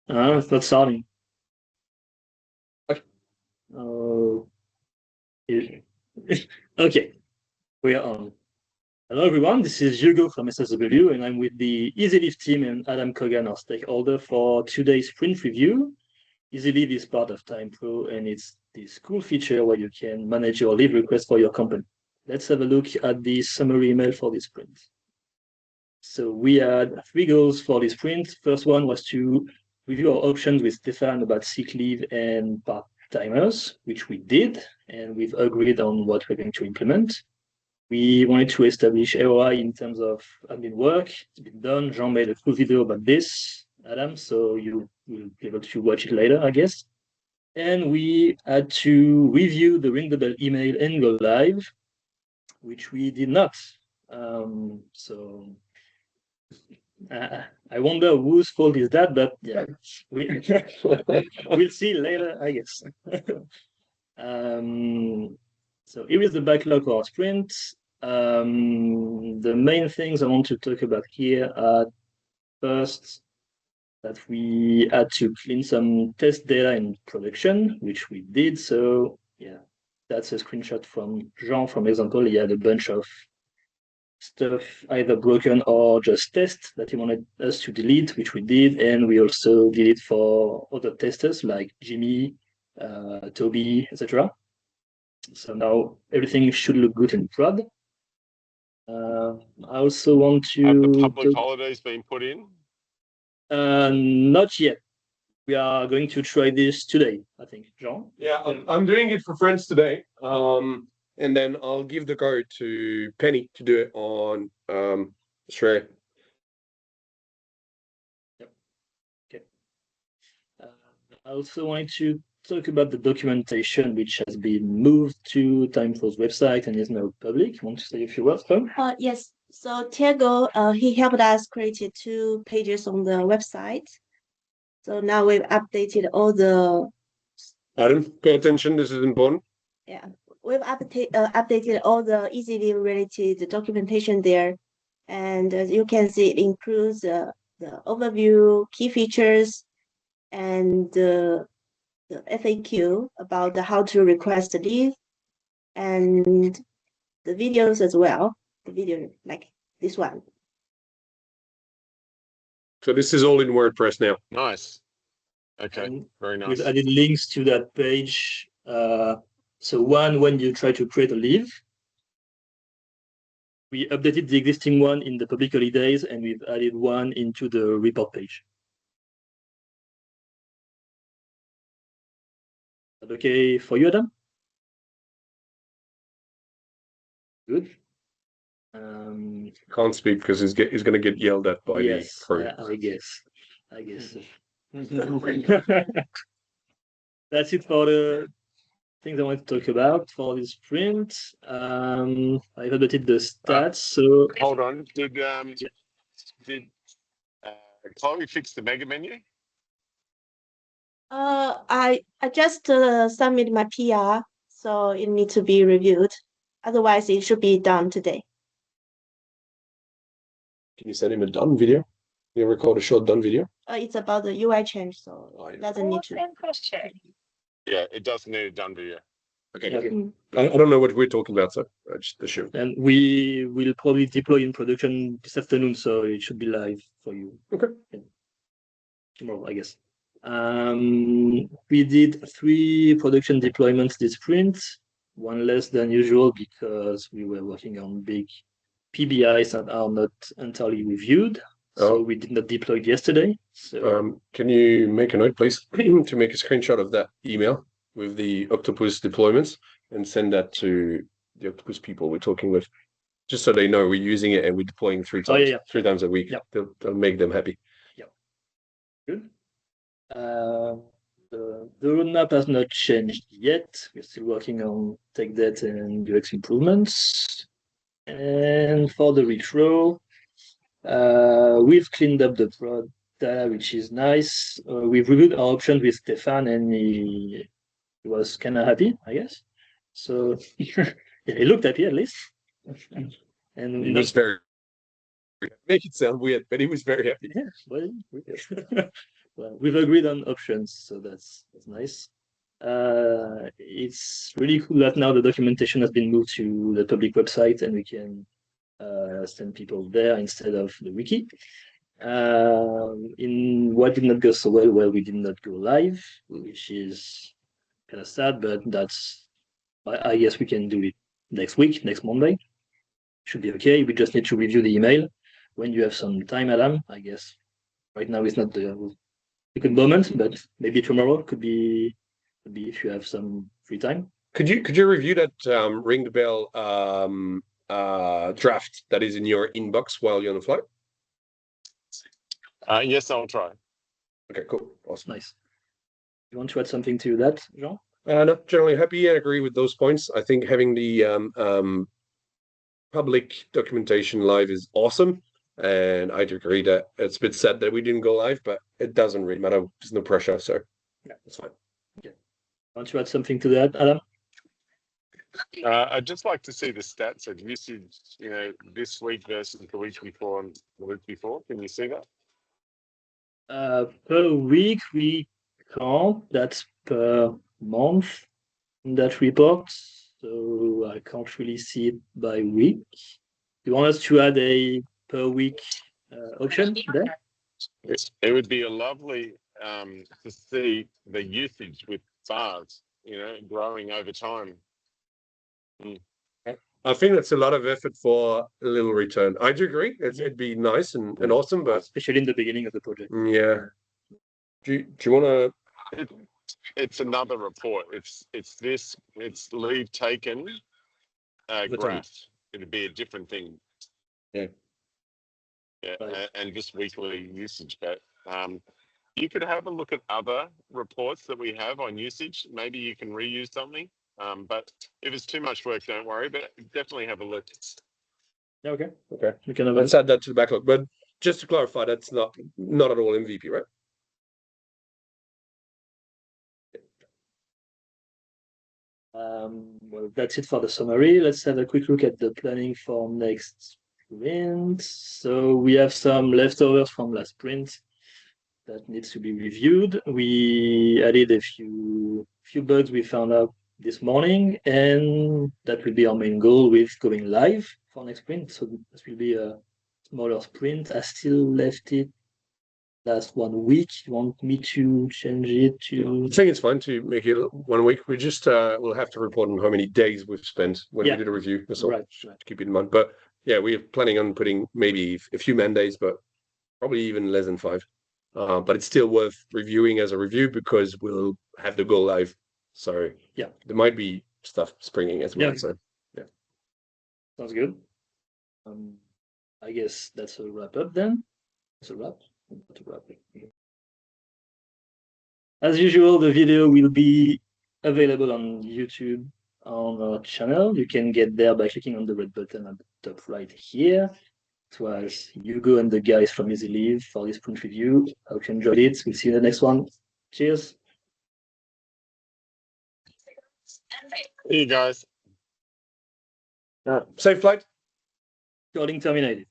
It's not starting. Okay. Oh, okay, we are on. Hello, everyone. This is Hugo from SSW, and I'm with the EasyLeave team and Adam Kogan, our stakeholder, for today's sprint review. EasyLeave is part of TimePro, and it's this cool feature where you can manage your leave request for your company. Let's have a look at the summary email for this sprint. So we had three goals for this sprint. First one was to review our options with Stefan about sick leave and part-timers, which we did, and we've agreed on what we're going to implement. We wanted to establish ROI in terms of admin work. It's been done. Jean made a cool video about this, Adam, so you will be able to watch it later, I guess. And we had to review the ring the bell email and go live, which we did not. So I wonder whose fault is that, but yeah, we'll see later, I guess. So here is the backlog for our sprint. The main things I want to talk about here are first that we had to clean some test data in production, which we did. So yeah, that's a screenshot from Jean, from example. He had a bunch of stuff either broken or just test that he wanted us to delete, which we did. And we also did it for other testers like Jimmy, Toby, etc. So now everything should look good in prod. I also want to... Have the public holidays been put in? Not yet. We are going to try this today, I think. Jean? Yeah, I'm doing it for friends today. And then I'll give the code to Penny to do it on Australia. Yep. Okay. I also wanted to talk about the documentation, which has been moved to TimePro's website and is now public. Want to say a few words, Tom? Yes. So Tiago, he helped us create 2 pages on the website. So now we've updated all the... Adam, pay attention. This is important. Yeah, we've updated all the EasyLeave related documentation there. And as you can see, it includes the overview, key features, and the FAQ about how to request leave, and the videos as well. The video like this one. So this is all in WordPress now. Nice. Okay, very nice. We've added links to that page. So one, when you try to create a leave, we updated the existing one in the public holidays, and we've added one into the report page. Is that okay for you, Adam? Good. Can't speak because he's going to get yelled at by the crew. I guess. That's it for the things I want to talk about for this sprint. I've updated the stats. So hold on. Did Chloe fix the mega menu? I just submitted my PR, so it needs to be reviewed. Otherwise, it should be done today. Can you send him a done video? You record a short done video? It's about the UI change, so it doesn't need to. Yeah, it doesn't need a done video. Okay. I don't know what we're talking about, so I just assume. And we will probably deploy in production this afternoon, so it should be live for you. Okay. Tomorrow, I guess. We did 3 production deployments this sprint, one less than usual because we were working on big PBIs that are not entirely reviewed. So we did not deploy it yesterday. So can you make a note, please, to make a screenshot of that email with the Octopus deployments and send that to the Octopus people we're talking with, just so they know we're using it and we're deploying 3 times, 3 times a week. Yep. They'll make them happy. Yep. Good. The roadmap has not changed yet. We're still working on tech debt and UX improvements. And for the retro, we've cleaned up the prod data, which is nice. We've reviewed our options with Stefan, and he was kind of happy, I guess. So he looked happy at least. And he was very... Make it sound weird, but he was very happy. Yeah, well, Well, we've agreed on options, so that's nice. It's really cool that now the documentation has been moved to the public website and we can send people there instead of the wiki. In what did not go so well, we did not go live, which is kind of sad, but that's, I guess we can do it next week, next Monday. Should be okay. We just need to review the email when you have some time, Adam. I guess right now is not the good moment, but maybe tomorrow could be if you have some free time. Could you review that ring the bell draft that is in your inbox while you're on the flight? Yes, I'll try. Okay, cool, awesome, nice. You want to add something to that, Jean? No, generally happy and agree with those points. I think having the public documentation live is awesome, and I'd agree that it's a bit sad that we didn't go live, but it doesn't really matter. There's no pressure, so yeah, that's fine. Okay. Want to add something to that, Adam? I'd just like to see the stats of usage, this week versus the week before and the week before. Can you see that? Per week, we can't. That's per month in that report. So I can't really see it by week. You want us to add a per week option there? It would be a lovely to see the usage with bars, growing over time. I think that's a lot of effort for a little return. I do agree. It'd be nice and awesome, but especially in the beginning of the project. Yeah. Do you want to? It's another report. It's leave taken graph. It'd be a different thing. Yeah. Yeah, Right. and just weekly usage. But you could have a look at other reports that we have on usage. Maybe you can reuse something. But if it's too much work, don't worry. But definitely have a look. Okay. Okay. We can have Let's add that to the backlog. But just to clarify, that's not at all MVP, right? Well, that's it for the summary. Let's have a quick look at the planning for next sprint. So we have some leftovers from last sprint that needs to be reviewed. We added a few bugs we found out this morning, and that will be our main goal with going live for next sprint. So this will be a smaller sprint. I still left it last 1 week. You want me to change it to? I think it's fine to make it 1 week. We just we'll have to report on how many days we've spent when we did a review. That's all. Right. To keep it in mind. But yeah, we're planning on putting maybe a few man days, but probably even less than 5. But it's still worth reviewing as a review because we'll have to go live. So yeah, there might be stuff springing as well. Yeah. So yeah, sounds good. I guess that's a wrap up then. It's a wrap. As usual, the video will be available on YouTube on our channel. You can get there by clicking on the red button at the top right here. It was Hugo and the guys from EasyLeave for this print review. I hope you enjoyed it. We'll see you in the next one. Cheers. Hey guys. safe flight. Recording terminated.